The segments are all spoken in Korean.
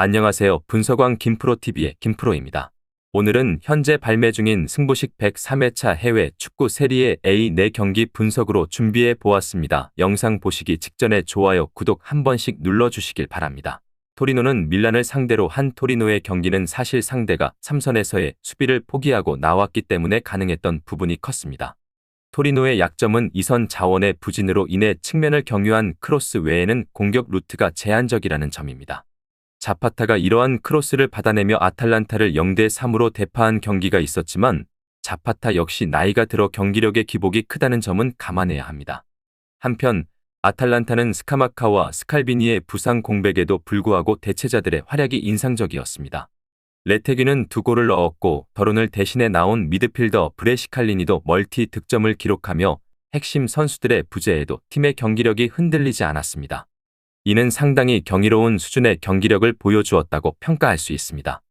안녕하세요. 분석왕 김프로TV의 김프로입니다. 오늘은 현재 발매 중인 승부식 103회차 해외 축구 세리에 A 4경기 분석으로 준비해 보았습니다. 영상 보시기 직전에 좋아요, 구독 한 번씩 눌러주시길 바랍니다. 토리노는 밀란을 상대로 한 토리노의 경기는 사실 상대가 3선에서의 수비를 포기하고 나왔기 때문에 가능했던 부분이 컸습니다. 토리노의 약점은 2선 자원의 부진으로 인해 측면을 경유한 크로스 외에는 공격 루트가 제한적이라는 점입니다. 자파타가 이러한 크로스를 받아내며 아탈란타를 0대3으로 대파한 경기가 있었지만 자파타 역시 나이가 들어 경기력의 기복이 크다는 점은 감안해야 합니다. 한편 아탈란타는 스카마카와 스칼비니의 부상 공백에도 불구하고 대체자들의 활약이 인상적이었습니다. 레테귀는 2골을 넣었고 더론을 대신해 나온 미드필더 브레시칼리니도 멀티 득점을 기록하며 핵심 선수들의 부재에도 팀의 경기력이 흔들리지 않았습니다. 이는 상당히 경이로운 수준의 경기력을 보여주었다고 평가할 수 있습니다.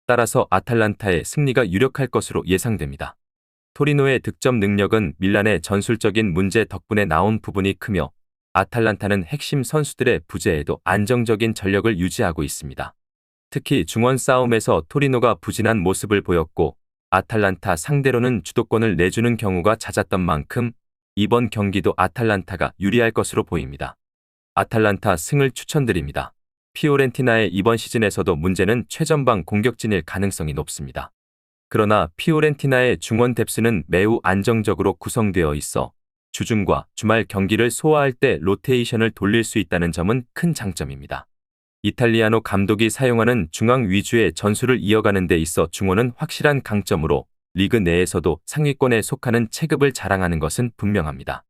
따라서 아탈란타의 승리가 유력할 것으로 예상됩니다. 토리노의 득점 능력은 밀란의 전술적인 문제 덕분에 나온 부분이 크며 아탈란타는 핵심 선수들의 부재에도 안정적인 전력을 유지하고 있습니다. 특히 중원 싸움에서 토리노가 부진한 모습을 보였고 아탈란타 상대로는 주도권을 내주는 경우가 잦았던 만큼 이번 경기도 아탈란타가 유리할 것으로 보입니다. 아탈란타 승을 추천드립니다. 피오렌티나의 이번 시즌에서도 문제는 최전방 공격진일 가능성이 높습니다. 그러나 피오렌티나의 중원 뎁스는 매우 안정적으로 구성되어 있어 주중과 주말 경기를 소화할 때 로테이션을 돌릴 수 있다는 점은 큰 장점입니다. 이탈리아노 감독이 사용하는 중앙 위주의 전술을 이어가는 데 있어 중원은 확실한 강점으로 리그 내에서도 상위권에 속하는 체급을 자랑하는 것은 분명합니다.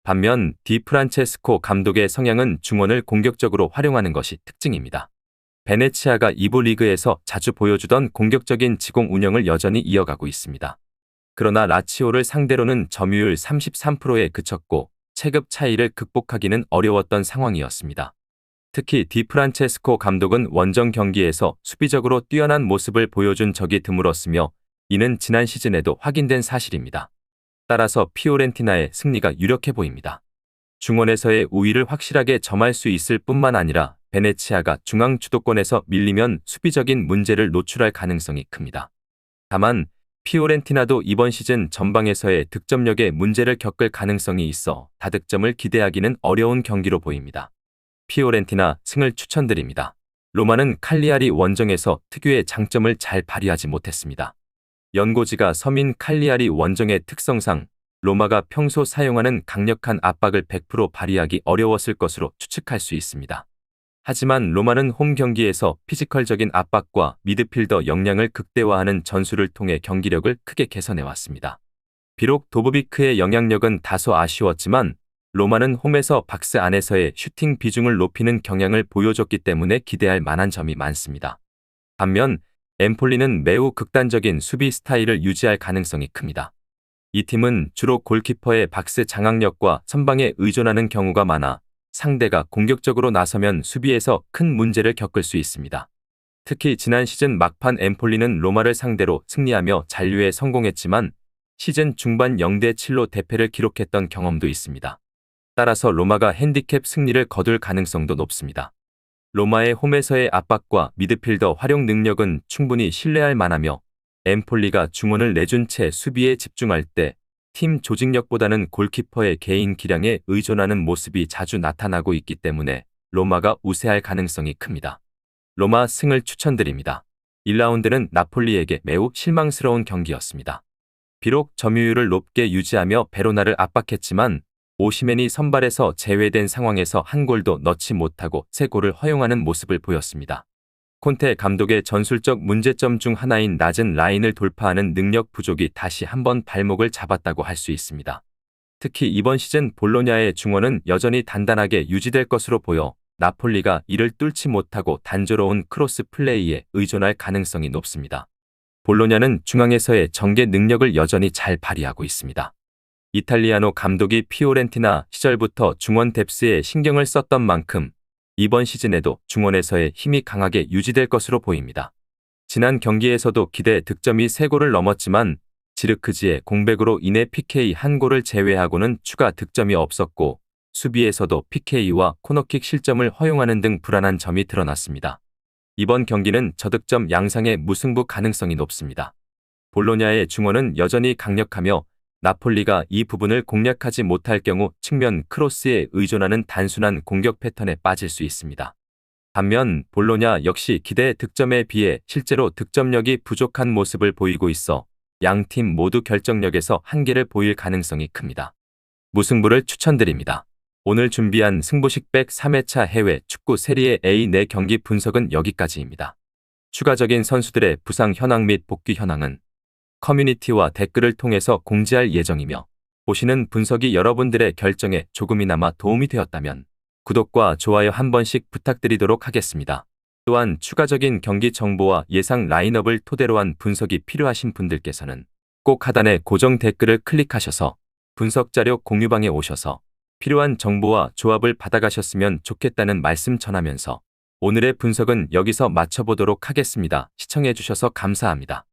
반면 디프란체스코 감독의 성향은 중원을 공격적으로 활용하는 것이 특징입니다. 베네치아가 2부 리그에서 자주 보여주던 공격적인 지공 운영을 여전히 이어가고 있습니다. 그러나 라치오를 상대로는 점유율 33%에 그쳤고 체급 차이를 극복하기는 어려웠던 상황이었습니다. 특히 디프란체스코 감독은 원정 경기에서 수비적으로 뛰어난 모습을 보여준 적이 드물었으며 이는 지난 시즌에도 확인된 사실입니다. 따라서 피오렌티나의 승리가 유력해 보입니다. 중원에서의 우위를 확실하게 점할 수 있을 뿐만 아니라 베네치아가 중앙 주도권에서 밀리면 수비적인 문제를 노출할 가능성이 큽니다. 다만 피오렌티나도 이번 시즌 전방에서의 득점력에 문제를 겪을 가능성이 있어 다득점을 기대하기는 어려운 경기로 보입니다. 피오렌티나 승을 추천드립니다. 로마는 칼리아리 원정에서 특유의 장점을 잘 발휘하지 못했습니다. 연고지가 섬인 칼리아리 원정의 특성상 로마가 평소 사용하는 강력한 압박을 100% 발휘하기 어려웠을 것으로 추측할 수 있습니다. 하지만 로마는 홈 경기에서 피지컬적인 압박과 미드필더 역량을 극대화하는 전술을 통해 경기력을 크게 개선해왔습니다. 비록 도브비크의 영향력은 다소 아쉬웠지만 로마는 홈에서 박스 안에서의 슈팅 비중을 높이는 경향을 보여줬기 때문에 기대할 만한 점이 많습니다. 반면 엠폴리는 매우 극단적인 수비 스타일을 유지할 가능성이 큽니다. 이 팀은 주로 골키퍼의 박스 장악력과 선방에 의존하는 경우가 많아 상대가 공격적으로 나서면 수비에서 큰 문제를 겪을 수 있습니다. 특히 지난 시즌 막판 엠폴리는 로마를 상대로 승리하며 잔류에 성공했지만 시즌 중반 0대7로 대패를 기록했던 경험도 있습니다. 따라서 로마가 핸디캡 승리를 거둘 가능성도 높습니다. 로마의 홈에서의 압박과 미드필더 활용 능력은 충분히 신뢰할 만하며 엠폴리가 중원을 내준 채 수비에 집중할 때 팀 조직력보다는 골키퍼의 개인 기량에 의존하는 모습이 자주 나타나고 있기 때문에 로마가 우세할 가능성이 큽니다. 로마 승을 추천드립니다. 1라운드는 나폴리에게 매우 실망스러운 경기였습니다. 비록 점유율을 높게 유지하며 베로나를 압박했지만 오시멘이 선발에서 제외된 상황에서 한 골도 넣지 못하고 3골을 허용하는 모습을 보였습니다. 콘테 감독의 전술적 문제점 중 하나인 낮은 라인을 돌파하는 능력 부족이 다시 한번 발목을 잡았다고 할 수 있습니다. 특히 이번 시즌 볼로냐의 중원은 여전히 단단하게 유지될 것으로 보여 나폴리가 이를 뚫지 못하고 단조로운 크로스 플레이에 의존할 가능성이 높습니다. 볼로냐는 중앙에서의 전개 능력을 여전히 잘 발휘하고 있습니다. 이탈리아노 감독이 피오렌티나 시절부터 중원 뎁스에 신경을 썼던 만큼 이번 시즌에도 중원에서의 힘이 강하게 유지될 것으로 보입니다. 지난 경기에서도 기대 득점이 3골을 넘었지만 지르크지의 공백으로 인해 PK 1골을 제외하고는 추가 득점이 없었고 수비에서도 PK와 코너킥 실점을 허용하는 등 불안한 점이 드러났습니다. 이번 경기는 저득점 양상의 무승부 가능성이 높습니다. 볼로냐의 중원은 여전히 강력하며 나폴리가 이 부분을 공략하지 못할 경우 측면 크로스에 의존하는 단순한 공격 패턴에 빠질 수 있습니다. 반면 볼로냐 역시 기대 득점에 비해 실제로 득점력이 부족한 모습을 보이고 있어 양팀 모두 결정력에서 한계를 보일 가능성이 큽니다. 무승부를 추천드립니다. 오늘 준비한 승부식 103회차 해외 축구 세리에 A 4경기 분석은 여기까지입니다. 추가적인 선수들의 부상 현황 및 복귀 현황은 커뮤니티와 댓글을 통해서 공지할 예정이며 보시는 분석이 여러분들의 결정에 조금이나마 도움이 되었다면 구독과 좋아요 한 번씩 부탁드리도록 하겠습니다. 또한 추가적인 경기 정보와 예상 라인업을 토대로 한 분석이 필요하신 분들께서는 꼭 하단의 고정 댓글을 클릭하셔서 분석 자료 공유방에 오셔서 필요한 정보와 조합을 받아가셨으면 좋겠다는 말씀 전하면서 오늘의 분석은 여기서 마쳐보도록 하겠습니다. 시청해주셔서 감사합니다.